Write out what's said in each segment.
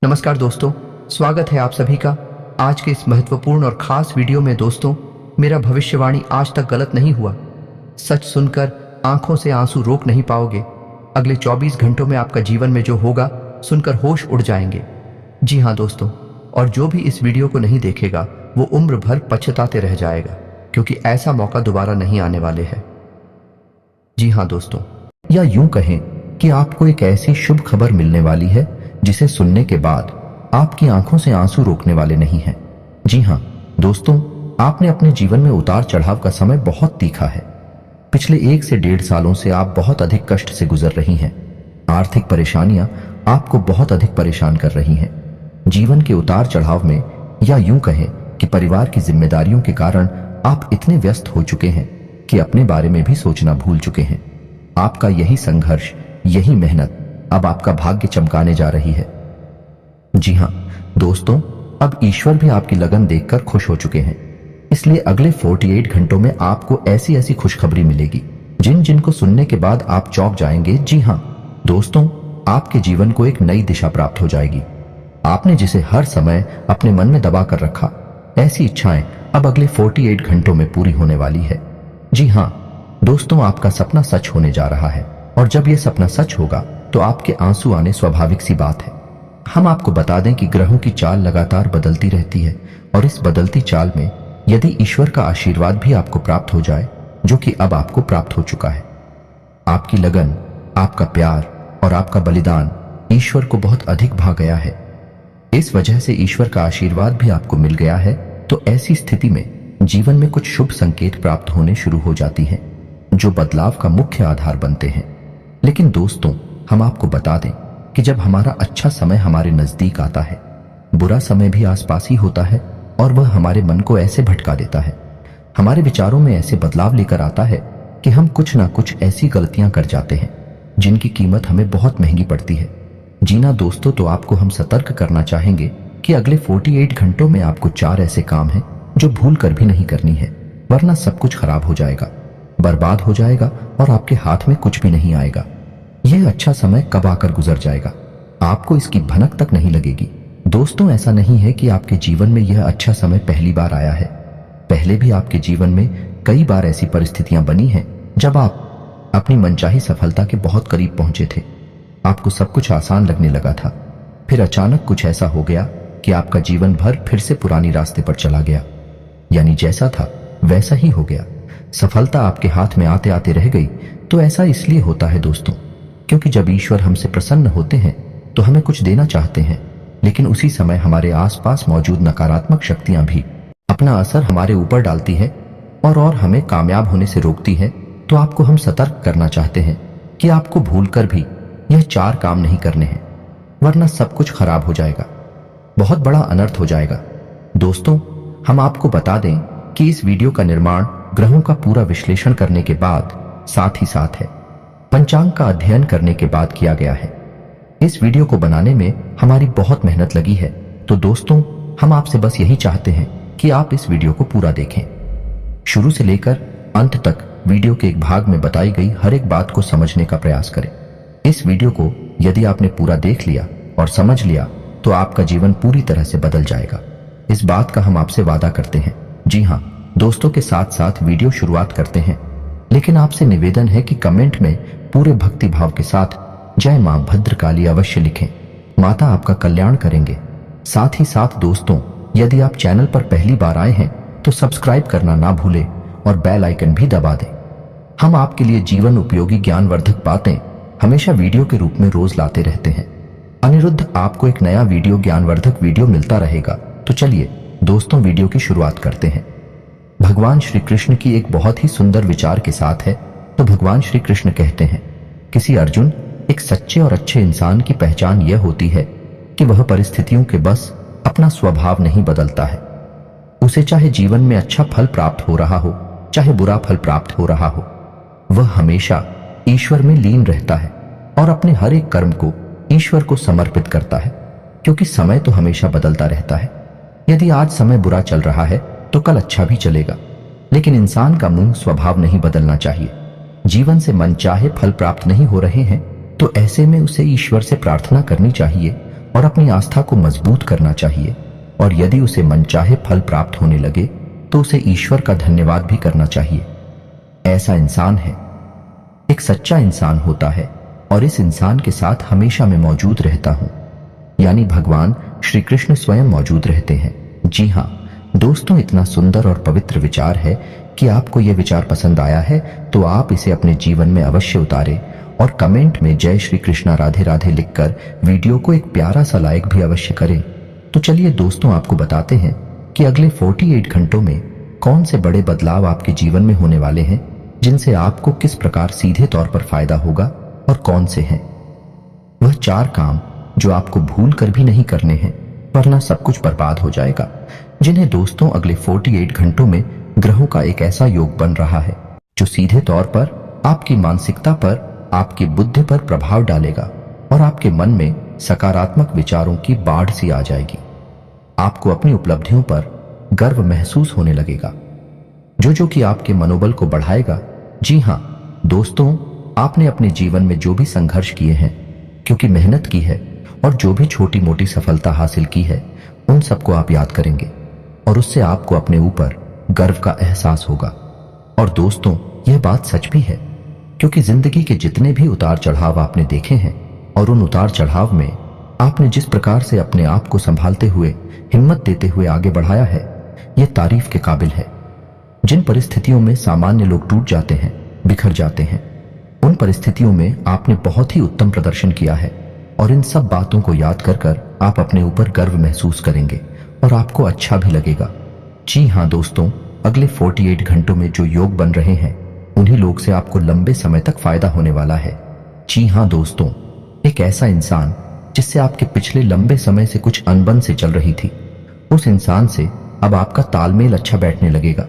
नमस्कार दोस्तों, स्वागत है आप सभी का आज के इस महत्वपूर्ण और खास वीडियो में। दोस्तों, मेरा भविष्यवाणी आज तक गलत नहीं हुआ। सच सुनकर आंखों से आंसू रोक नहीं पाओगे। अगले 24 घंटों में आपका जीवन में जो होगा सुनकर होश उड़ जाएंगे। जी हाँ दोस्तों, और जो भी इस वीडियो को नहीं देखेगा वो उम्र भर पछताते रह जाएगा, क्योंकि ऐसा मौका दोबारा नहीं आने वाले है। जी हाँ दोस्तों, या यूं कहें कि आपको एक ऐसी शुभ खबर मिलने वाली है जिसे सुनने के बाद आपकी आंखों से आंसू रोकने वाले नहीं हैं। जी हां दोस्तों, आपने अपने जीवन में उतार चढ़ाव का समय बहुत तीखा है। पिछले 1 से 1.5 सालों से आप बहुत अधिक कष्ट से गुजर रही हैं। आर्थिक परेशानियां आपको बहुत अधिक परेशान कर रही हैं। जीवन के उतार चढ़ाव में, या यूं कहें कि परिवार की जिम्मेदारियों के कारण आप इतने व्यस्त हो चुके हैं कि अपने बारे में भी सोचना भूल चुके हैं। आपका यही संघर्ष, यही मेहनत अब आपका भाग्य चमकाने जा रही है। जी हां दोस्तों, अब ईश्वर भी आपकी लगन देखकर खुश हो चुके हैं। इसलिए अगले 48 घंटों में आपको ऐसी ऐसी खुशखबरी मिलेगी जिन जिनको सुनने के बाद आप चौंक जाएंगे। जी हां दोस्तों, आपके जीवन को एक नई दिशा प्राप्त हो जाएगी। आपने जिसे हर समय अपने मन में दबा कर रखा, ऐसी इच्छाएं अब अगले 48 घंटों में पूरी होने वाली है। जी हां दोस्तों, आपका सपना सच होने जा रहा है, और जब यह सपना सच होगा तो आपके आंसू आने स्वाभाविक सी बात है। हम आपको बता दें कि ग्रहों की चाल लगातार बदलती रहती है, और इस बदलती चाल में यदि ईश्वर का आशीर्वाद भी आपको प्राप्त हो जाए, जो कि अब आपको प्राप्त हो चुका है, आपकी लगन, आपका प्यार और आपका बलिदान ईश्वर को बहुत अधिक भा गया है। इस वजह से ईश्वर का आशीर्वाद भी आपको मिल गया है। तो ऐसी स्थिति में जीवन में कुछ शुभ संकेत प्राप्त होने शुरू हो जाती हैं, जो बदलाव का मुख्य आधार बनते हैं। लेकिन दोस्तों, हम आपको बता दें कि जब हमारा अच्छा समय हमारे नजदीक आता है, बुरा समय भी आसपास ही होता है, और वह हमारे मन को ऐसे भटका देता है, हमारे विचारों में ऐसे बदलाव लेकर आता है कि हम कुछ ना कुछ ऐसी गलतियां कर जाते हैं जिनकी कीमत हमें बहुत महंगी पड़ती है। जीना दोस्तों, तो आपको हम सतर्क करना चाहेंगे कि अगले 48 घंटों में आपको 4 ऐसे काम हैं जो भूल कर भी नहीं करनी है, वरना सब कुछ खराब हो जाएगा, बर्बाद हो जाएगा और आपके हाथ में कुछ भी नहीं आएगा। यह अच्छा समय कब आकर गुजर जाएगा, आपको इसकी भनक तक नहीं लगेगी। दोस्तों, ऐसा नहीं है कि आपके जीवन में यह अच्छा समय पहली बार आया है। पहले भी आपके जीवन में कई बार ऐसी परिस्थितियां बनी हैं जब आप अपनी मनचाही सफलता के बहुत करीब पहुंचे थे। आपको सब कुछ आसान लगने लगा था, फिर अचानक कुछ ऐसा हो गया कि आपका जीवन भर फिर से पुरानी रास्ते पर चला गया। यानी जैसा था वैसा ही हो गया। सफलता आपके हाथ में आते आते रह गई। तो ऐसा इसलिए होता है दोस्तों, क्योंकि जब ईश्वर हमसे प्रसन्न होते हैं तो हमें कुछ देना चाहते हैं, लेकिन उसी समय हमारे आसपास मौजूद नकारात्मक शक्तियां भी अपना असर हमारे ऊपर डालती है और हमें कामयाब होने से रोकती है। तो आपको हम सतर्क करना चाहते हैं कि आपको भूलकर भी यह 4 काम नहीं करने हैं, वरना सब कुछ खराब हो जाएगा, बहुत बड़ा अनर्थ हो जाएगा। दोस्तों, हम आपको बता दें कि इस वीडियो का निर्माण ग्रहों का पूरा विश्लेषण करने के बाद, साथ ही साथ है पंचांग का अध्ययन करने के बाद किया गया है। इस वीडियो को बनाने में हमारी बहुत मेहनत लगी है। तो दोस्तों, हम आपसे बस यही चाहते हैं कि आप इस वीडियो को पूरा देखें, शुरू से लेकर अंत तक वीडियो के एक भाग में बताई गई हर एक बात को समझने का प्रयास करें। इस वीडियो को यदि आपने पूरा देख लिया और समझ लिया तो आपका जीवन पूरी तरह से बदल जाएगा। इस बात का हम आपसे वादा करते हैं। जी हाँ दोस्तों, के साथ साथ वीडियो शुरुआत करते हैं, लेकिन आपसे निवेदन है कि कमेंट में पूरे भक्ति भाव के साथ जय मां भद्रकाली अवश्य लिखें। माता आपका कल्याण करेंगे। साथ ही साथ दोस्तों, यदि आप चैनल पर पहली बार आए हैं तो सब्सक्राइब करना ना भूलें और बेल आइकन भी दबा दें। हम आपके लिए जीवन उपयोगी ज्ञानवर्धक बातें हमेशा वीडियो के रूप में रोज लाते रहते हैं। अनिरुद्ध आपको एक नया वीडियो ज्ञानवर्धक वीडियो मिलता रहेगा। तो चलिए दोस्तों, वीडियो की शुरुआत करते हैं। भगवान श्री कृष्ण की एक बहुत ही सुंदर विचार के साथ है। तो भगवान श्री कृष्ण कहते हैं, किसी अर्जुन, एक सच्चे और अच्छे इंसान की पहचान यह होती है कि वह परिस्थितियों के बस अपना स्वभाव नहीं बदलता है। उसे चाहे जीवन में अच्छा फल प्राप्त हो रहा हो, चाहे बुरा फल प्राप्त हो रहा हो, वह हमेशा ईश्वर में लीन रहता है और अपने हर एक कर्म को ईश्वर को समर्पित करता है, क्योंकि समय तो हमेशा बदलता रहता है। यदि आज समय बुरा चल रहा है तो कल अच्छा भी चलेगा, लेकिन इंसान का मूल स्वभाव नहीं बदलना चाहिए। जीवन से मनचाहे फल प्राप्त नहीं हो रहे हैं तो ऐसे में उसे ईश्वर से प्रार्थना करनी चाहिए और अपनी आस्था को मजबूत करना चाहिए, और यदि उसे मनचाहे फल प्राप्त होने लगे तो उसे ईश्वर का धन्यवाद भी करना चाहिए। ऐसा इंसान है, एक सच्चा इंसान होता है और इस इंसान के साथ हमेशा मैं मौजूद रहता हूं, यानी भगवान श्री कृष्ण स्वयं मौजूद रहते हैं। जी हां दोस्तों, इतना सुंदर और पवित्र विचार है कि आपको यह विचार पसंद आया है तो आप इसे अपने जीवन में अवश्य उतारें और कमेंट में जय श्री कृष्णा राधे राधे लिखकर वीडियो को एक प्यारा सा लाइक भी अवश्य करें। तो चलिए दोस्तों, आपको बताते हैं कि अगले 48 घंटों में कौन से बड़े बदलाव आपके जीवन में होने वाले हैं, जिनसे आपको किस प्रकार सीधे तौर पर फायदा होगा, और कौन से हैं वह 4 काम जो आपको भूल कर भी नहीं करने हैं, वरना सब कुछ बर्बाद हो जाएगा, जिन्हें दोस्तों अगले 48 घंटों में ग्रहों का एक ऐसा योग बन रहा है जो सीधे तौर पर आपकी मानसिकता पर, आपकी बुद्धि पर प्रभाव डालेगा और आपके मन में सकारात्मक विचारों की बाढ़ सी आ जाएगी। आपको अपनी उपलब्धियों पर गर्व महसूस होने लगेगा, जो कि आपके मनोबल को बढ़ाएगा। जी हां दोस्तों, आपने अपने जीवन में जो भी संघर्ष किए हैं, क्योंकि मेहनत की है, और जो भी छोटी मोटी सफलता हासिल की है, उन सबको आप याद करेंगे और उससे आपको अपने ऊपर गर्व का एहसास होगा। और दोस्तों, यह बात सच भी है, क्योंकि जिंदगी के जितने भी उतार चढ़ाव आपने देखे हैं और उन उतार चढ़ाव में आपने जिस प्रकार से अपने आप को संभालते हुए, हिम्मत देते हुए आगे बढ़ाया है, यह तारीफ के काबिल है। जिन परिस्थितियों में सामान्य लोग टूट जाते हैं, बिखर जाते हैं, उन परिस्थितियों में आपने बहुत ही उत्तम प्रदर्शन किया है, और इन सब बातों को याद कर कर आप अपने ऊपर गर्व महसूस करेंगे और आपको अच्छा भी लगेगा। जी हां दोस्तों, अगले 48 घंटों में जो योग बन रहे हैं, उन्हीं लोग से आपको लंबे समय तक फायदा होने वाला है। जी हां दोस्तों, एक ऐसा इंसान जिससे आपके पिछले लंबे समय से कुछ अनबन से चल रही थी, उस इंसान से अब आपका तालमेल अच्छा बैठने लगेगा,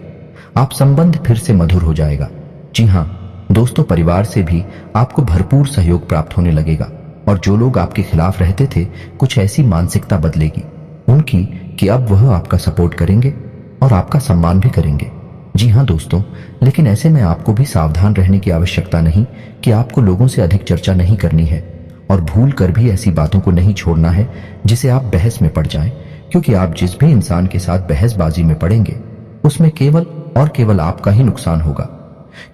आप संबंध फिर से मधुर हो जाएगा। जी हां दोस्तों, परिवार से भी आपको भरपूर सहयोग प्राप्त होने लगेगा, और जो लोग आपके खिलाफ रहते थे, कुछ ऐसी मानसिकता बदलेगी उनकी कि अब वह आपका सपोर्ट करेंगे और आपका सम्मान भी करेंगे। जी हां दोस्तों, लेकिन ऐसे में आपको भी सावधान रहने की आवश्यकता नहीं कि आपको लोगों से अधिक चर्चा नहीं करनी है, और भूल कर भी ऐसी बातों को नहीं छोड़ना है जिसे आप बहस में पड़ जाएं, क्योंकि आप जिस भी इंसान के साथ बहसबाजी में पड़ेंगे, उसमें केवल और केवल आपका ही नुकसान होगा,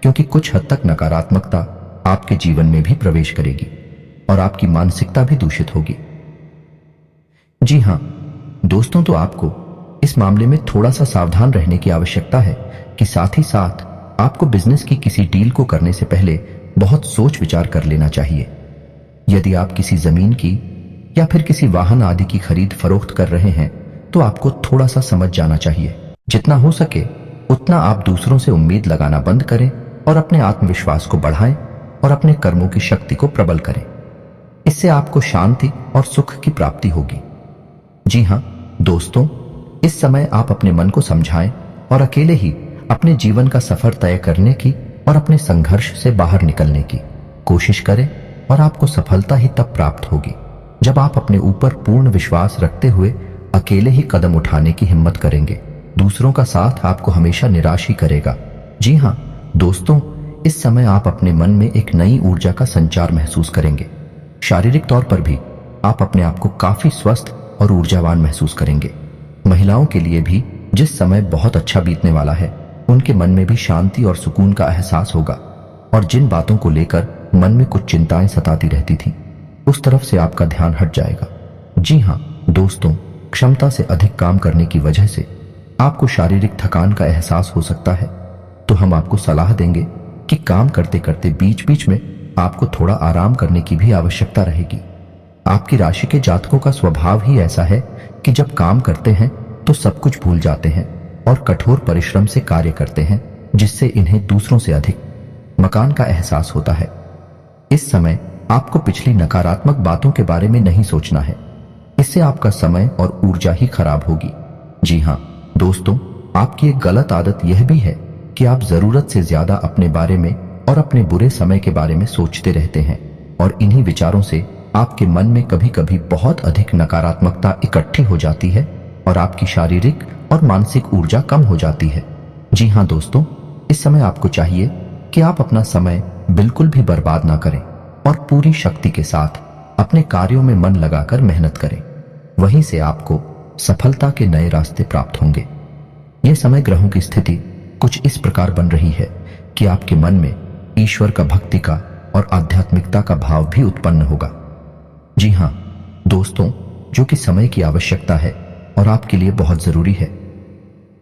क्योंकि कुछ हद तक नकारात्मकता आपके जीवन में भी प्रवेश करेगी और आपकी मानसिकता भी दूषित होगी। जी हां दोस्तों, तो आपको इस मामले में थोड़ा सा सावधान रहने की आवश्यकता है कि साथ ही साथ आपको बिजनेस की किसी डील को करने से पहले बहुत सोच विचार कर लेना चाहिए। यदि आप किसी जमीन की या फिर किसी वाहन आदि की खरीद फरोख्त कर रहे हैं, तो आपको थोड़ा सा समझ जाना चाहिए। जितना हो सके उतना आप दूसरों से उम्मीद लगाना बंद करें और अपने आत्मविश्वास को बढ़ाएं और अपने कर्मों की शक्ति को प्रबल करें। इससे आपको शांति और सुख की प्राप्ति होगी। जी हां दोस्तों, इस समय आप अपने मन को समझाएं और अकेले ही अपने जीवन का सफर तय करने की और अपने संघर्ष से बाहर निकलने की कोशिश करें, और आपको सफलता ही तब प्राप्त होगी जब आप अपने ऊपर पूर्ण विश्वास रखते हुए अकेले ही कदम उठाने की हिम्मत करेंगे। दूसरों का साथ आपको हमेशा निराश ही करेगा। जी हां दोस्तों, इस समय आप अपने मन में एक नई ऊर्जा का संचार महसूस करेंगे। शारीरिक तौर पर भी आप अपने आप को काफी स्वस्थ और ऊर्जावान महसूस करेंगे। महिलाओं के लिए भी जिस समय बहुत अच्छा बीतने वाला है, उनके मन में भी शांति और सुकून का एहसास होगा, और जिन बातों को लेकर मन में कुछ चिंताएं सताती रहती थी, उस तरफ से आपका ध्यान हट जाएगा। जी हां दोस्तों, क्षमता से अधिक काम करने की वजह से आपको शारीरिक थकान का एहसास हो सकता है, तो हम आपको सलाह देंगे कि काम करते करते बीच बीच में आपको थोड़ा आराम करने की भी आवश्यकता रहेगी। आपकी राशि के जातकों का स्वभाव ही ऐसा है कि जब काम करते हैं तो सब कुछ भूल जाते हैं और कठोर परिश्रम से कार्य करते हैं, जिससे इन्हें दूसरों से अधिक मकान का एहसास होता है। इस समय आपको पिछली नकारात्मक बातों के बारे में नहीं सोचना है, इससे आपका समय और ऊर्जा ही खराब होगी। जी हां दोस्तों, आपकी एक गलत आदत यह भी है कि आप जरूरत से ज्यादा अपने बारे में और अपने बुरे समय के बारे में सोचते रहते हैं, और इन्हीं विचारों से आपके मन में कभी कभी बहुत अधिक नकारात्मकता इकट्ठी हो जाती है और आपकी शारीरिक और मानसिक ऊर्जा कम हो जाती है। जी हां दोस्तों, इस समय आपको चाहिए कि आप अपना समय बिल्कुल भी बर्बाद ना करें और पूरी शक्ति के साथ अपने कार्यों में मन लगाकर मेहनत करें। वहीं से आपको सफलता के नए रास्ते प्राप्त होंगे। यह समय ग्रहों की स्थिति कुछ इस प्रकार बन रही है कि आपके मन में ईश्वर का भक्ति का और आध्यात्मिकता का भाव भी उत्पन्न होगा। जी हां दोस्तों, जो कि समय की आवश्यकता है और आपके लिए बहुत जरूरी है।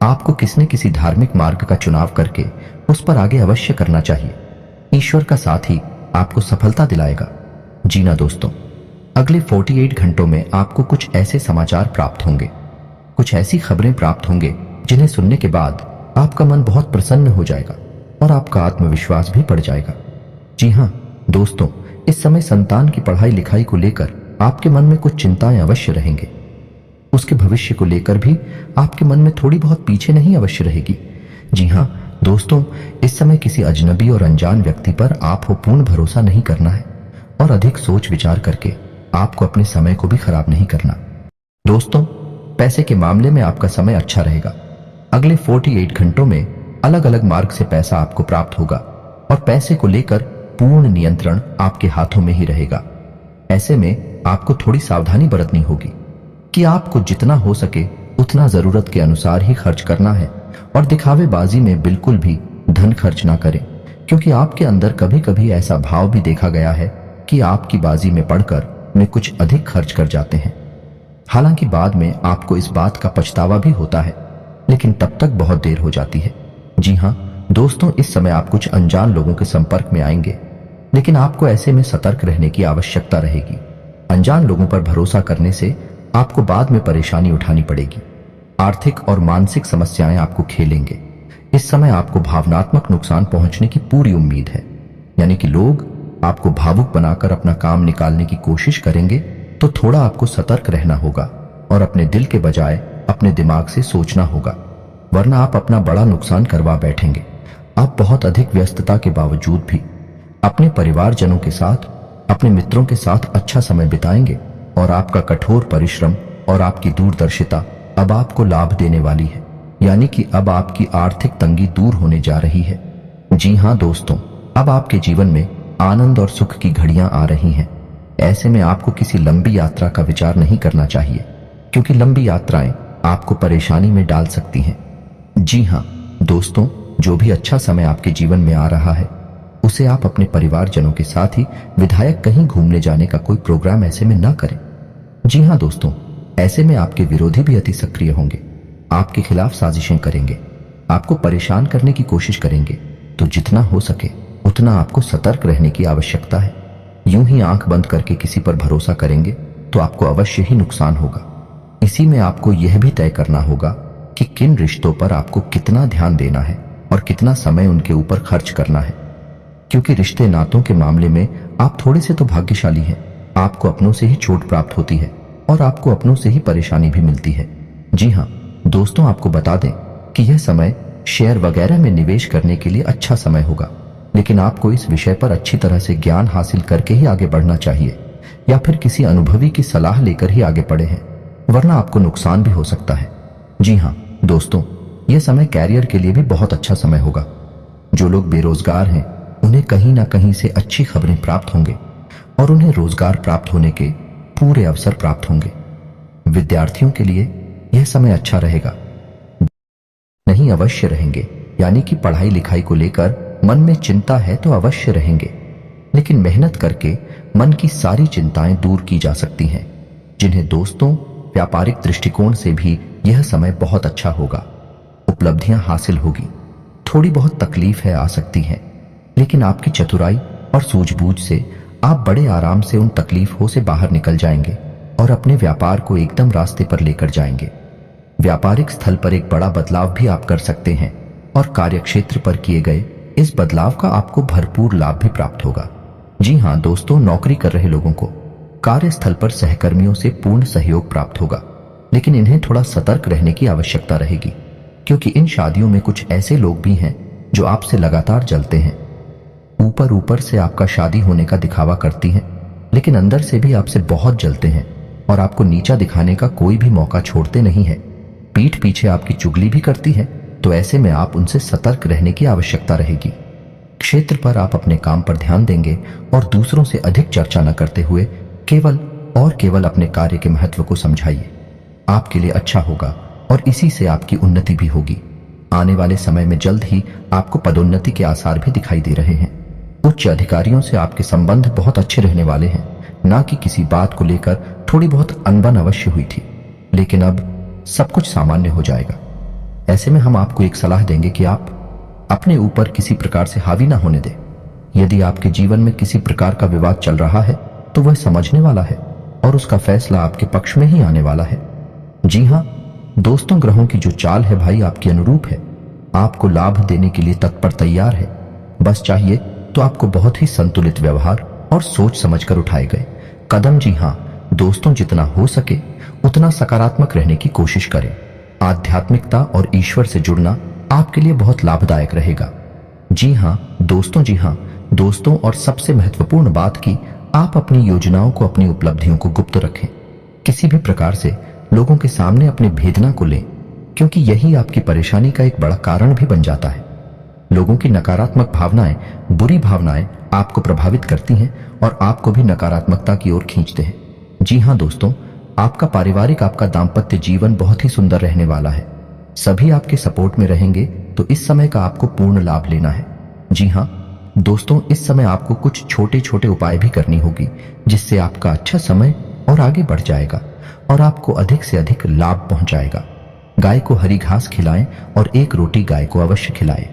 आपको किसी न किसी धार्मिक मार्ग का चुनाव करके उस पर आगे अवश्य करना चाहिए। ईश्वर का साथ ही आपको सफलता दिलाएगा। जी ना दोस्तों, अगले 48 घंटों में आपको कुछ ऐसे समाचार प्राप्त होंगे, कुछ ऐसी खबरें प्राप्त होंगे जिन्हें सुनने के बाद आपका मन बहुत प्रसन्न हो जाएगा और आपका आत्मविश्वास भी बढ़ जाएगा। जी हां दोस्तों, इस समय संतान की पढ़ाई लिखाई को लेकर आपके मन में कुछ चिंताएं अवश्य रहेंगे। उसके भविष्य को लेकर भी आपके मन में थोड़ी बहुत पीछे नहीं अवश्य रहेगी। जी हां दोस्तों, इस समय किसी अजनबी और अनजान व्यक्ति पर आपको पूर्ण भरोसा नहीं करना है और अधिक सोच विचार करके आपको अपने समय को भी खराब नहीं करना। दोस्तों, पैसे के मामले में आपका समय अच्छा रहेगा। अगले 48 घंटों में अलग अलग मार्ग से पैसा आपको प्राप्त होगा और पैसे को लेकर पूर्ण नियंत्रण आपके हाथों में ही रहेगा। ऐसे में आपको थोड़ी सावधानी बरतनी होगी कि आपको जितना हो सके उतना जरूरत के अनुसार ही खर्च करना है और दिखावेबाजी में बिल्कुल भी धन खर्च ना करें, क्योंकि आपके अंदर कभी कभी ऐसा भाव भी देखा गया है कि आपकी बाजी में पड़कर में कुछ अधिक खर्च कर जाते हैं। हालांकि बाद में आपको इस बात का पछतावा भी होता है, लेकिन तब तक बहुत देर हो जाती है। जी हां दोस्तों, इस समय आप कुछ अनजान लोगों के संपर्क में आएंगे, लेकिन आपको ऐसे में सतर्क रहने की आवश्यकता रहेगी। अनजान लोगों पर भरोसा करने से आपको बाद में परेशानी उठानी पड़ेगी। आर्थिक और मानसिक समस्याएं आपको खेलेंगे। इस समय आपको भावनात्मक नुकसान पहुंचने की पूरी उम्मीद है, यानी कि लोग आपको भावुक बनाकर अपना काम निकालने की कोशिश करेंगे, तो थोड़ा आपको सतर्क रहना होगा और अपने दिल के बजाय अपने दिमाग से सोचना होगा, वरना आप अपना बड़ा नुकसान करवा बैठेंगे। आप बहुत अधिक व्यस्तता के बावजूद भी अपने परिवारजनों के साथ, अपने मित्रों के साथ अच्छा समय बिताएंगे और आपका कठोर परिश्रम और आपकी दूरदर्शिता अब आपको लाभ देने वाली है, यानी कि अब आपकी आर्थिक तंगी दूर होने जा रही है। जी हां दोस्तों, अब आपके जीवन में आनंद और सुख की घड़ियां आ रही हैं। ऐसे में आपको किसी लंबी यात्रा का विचार नहीं करना चाहिए, क्योंकि लंबी यात्राएं आपको परेशानी में डाल सकती हैं। जी हां दोस्तों, जो भी अच्छा समय आपके जीवन में आ रहा है उसे आप अपने परिवारजनों के साथ ही विधायक कहीं घूमने जाने का कोई प्रोग्राम ऐसे में ना करें। जी हां दोस्तों, ऐसे में आपके विरोधी भी अति सक्रिय होंगे, आपके खिलाफ साजिशें करेंगे, आपको परेशान करने की कोशिश करेंगे। तो जितना हो सके उतना आपको सतर्क रहने की आवश्यकता है। यूं ही आंख बंद करके किसी पर भरोसा करेंगे तो आपको अवश्य ही नुकसान होगा। इसी में आपको यह भी तय करना होगा कि किन रिश्तों पर आपको कितना ध्यान देना है और कितना समय उनके ऊपर खर्च करना है, क्योंकि रिश्ते नातों के मामले में आप थोड़े से तो भाग्यशाली हैं। आपको अपनों से ही चोट प्राप्त होती है और आपको अपनों से ही परेशानी भी मिलती है। जी हां दोस्तों, आपको बता दें कि यह समय शेयर वगैरह में निवेश करने के लिए अच्छा समय होगा, लेकिन आपको इस विषय पर अच्छी तरह से ज्ञान हासिल करके ही आगे बढ़ना चाहिए, या फिर किसी अनुभवी की सलाह लेकर ही आगे बढ़े हैं, वरना आपको नुकसान भी हो सकता है। जी हां दोस्तों, यह समय कैरियर के लिए भी बहुत अच्छा समय होगा। जो लोग बेरोजगार हैं उन्हें कहीं ना कहीं से अच्छी खबरें प्राप्त होंगे और उन्हें रोजगार प्राप्त होने के पूरे अवसर प्राप्त होंगे। विद्यार्थियों के लिए यह समय अच्छा रहेगा। नहीं अवश्य रहेंगे, यानी कि पढ़ाई लिखाई को लेकर मन में चिंता है तो अवश्य रहेंगे, लेकिन मेहनत करके मन की सारी चिंताएं दूर की जा सकती हैं। जिन्हें दोस्तों व्यापारिक दृष्टिकोण से भी यह समय बहुत अच्छा होगा। उपलब्धियां हासिल होगी, थोड़ी बहुत तकलीफें आ सकती हैं, लेकिन आपकी चतुराई और सूझबूझ से आप बड़े आराम से उन तकलीफों से बाहर निकल जाएंगे और अपने व्यापार को एकदम रास्ते पर लेकर जाएंगे। व्यापारिक स्थल पर एक बड़ा बदलाव भी आप कर सकते हैं और कार्यक्षेत्र पर किए गए इस बदलाव का आपको भरपूर लाभ भी प्राप्त होगा। जी हां दोस्तों, नौकरी कर रहे लोगों को कार्यस्थल पर सहकर्मियों से पूर्ण सहयोग प्राप्त होगा, लेकिन इन्हें थोड़ा सतर्क रहने की आवश्यकता रहेगी, क्योंकि इन शादियों में कुछ ऐसे लोग भी हैं जो आपसे लगातार जलते हैं। ऊपर ऊपर से आपका शादी होने का दिखावा करती हैं, लेकिन अंदर से भी आपसे बहुत जलते हैं और आपको नीचा दिखाने का कोई भी मौका छोड़ते नहीं है। पीठ पीछे आपकी चुगली भी करती है, तो ऐसे में आप उनसे सतर्क रहने की आवश्यकता रहेगी। क्षेत्र पर आप अपने काम पर ध्यान देंगे और दूसरों से अधिक चर्चा न करते हुए केवल और केवल अपने कार्य के महत्व को समझाइए। आपके लिए अच्छा होगा और इसी से आपकी उन्नति भी होगी। आने वाले समय में जल्द ही आपको पदोन्नति के आसार भी दिखाई दे रहे हैं। उच्च अधिकारियों से आपके संबंध बहुत अच्छे रहने वाले हैं। ना कि किसी बात को लेकर थोड़ी बहुत अनबन अवश्य हुई थी, लेकिन अब सब कुछ सामान्य हो जाएगा। ऐसे में हम आपको एक सलाह देंगे कि आप अपने ऊपर किसी प्रकार से हावी ना होने दें। यदि आपके जीवन में किसी प्रकार का विवाद चल रहा है तो वह समझने वाला है और उसका फैसला आपके पक्ष में ही आने वाला है। जी हाँ दोस्तों, ग्रहों की जो चाल है भाई आपके अनुरूप है। आपको लाभ देने के लिए तत्पर तैयार है। बस चाहिए तो आपको बहुत ही संतुलित व्यवहार और सोच समझकर उठाए गए कदम। जी हाँ दोस्तों, जितना हो सके उतना सकारात्मक रहने की कोशिश करें। आध्यात्मिकता और ईश्वर से जुड़ना आपके लिए बहुत लाभदायक रहेगा। जी हाँ दोस्तों, और सबसे महत्वपूर्ण बात कि आप अपनी योजनाओं को, अपनी उपलब्धियों को गुप्त रखें। किसी भी प्रकार से लोगों के सामने अपने भेद ना को लें, क्योंकि यही आपकी परेशानी का एक बड़ा कारण भी बन जाता है। लोगों की नकारात्मक भावनाएं, बुरी भावनाएं आपको प्रभावित करती हैं और आपको भी नकारात्मकता की ओर खींचते हैं। जी हाँ दोस्तों, आपका पारिवारिक, आपका दाम्पत्य जीवन बहुत ही सुंदर रहने वाला है। सभी आपके सपोर्ट में रहेंगे तो इस समय का आपको पूर्ण लाभ लेना है। जी हाँ दोस्तों, इस समय आपको कुछ छोटे छोटे उपाय भी करनी होगी, जिससे आपका अच्छा समय और आगे बढ़ जाएगा और आपको अधिक से अधिक लाभ पहुंचाएगा। गाय को हरी घास खिलाएं और एक रोटी गाय को अवश्य खिलाएं।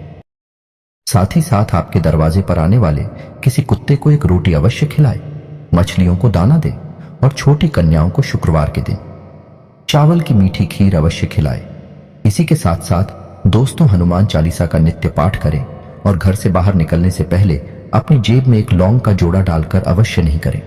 साथ ही साथ आपके दरवाजे पर आने वाले किसी कुत्ते को एक रोटी अवश्य खिलाएं। मछलियों को दाना दें और छोटी कन्याओं को शुक्रवार के दिन चावल की मीठी खीर अवश्य खिलाएं। इसी के साथ साथ दोस्तों, हनुमान चालीसा का नित्य पाठ करें और घर से बाहर निकलने से पहले अपनी जेब में एक लौंग का जोड़ा डालकर अवश्य नहीं करें।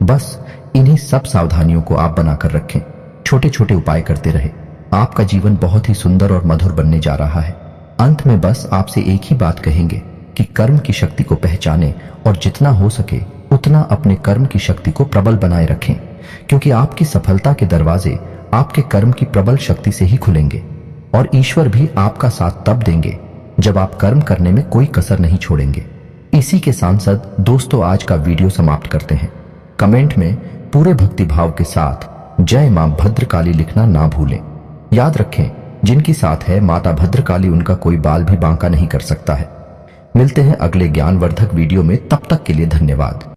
बस इन्हीं सब सावधानियों को आप बनाकर रखें। छोटे छोटे उपाय करते रहे। आपका जीवन बहुत ही सुंदर और मधुर बनने जा रहा है। अंत में बस आपसे एक ही बात कहेंगे कि कर्म की शक्ति को पहचानें और जितना हो सके उतना अपने कर्म की शक्ति को प्रबल बनाए रखें, क्योंकि आपकी सफलता के दरवाजे आपके कर्म की प्रबल शक्ति से ही खुलेंगे और ईश्वर भी आपका साथ तब देंगे जब आप कर्म करने में कोई कसर नहीं छोड़ेंगे। इसी के सांसद दोस्तों, आज का वीडियो समाप्त करते हैं। कमेंट में पूरे भक्तिभाव के साथ जय मां भद्रकाली लिखना ना भूलें। याद रखें, जिनकी साथ है माता भद्रकाली, उनका कोई बाल भी बांका नहीं कर सकता है। मिलते हैं अगले ज्ञानवर्धक वीडियो में, तब तक के लिए धन्यवाद।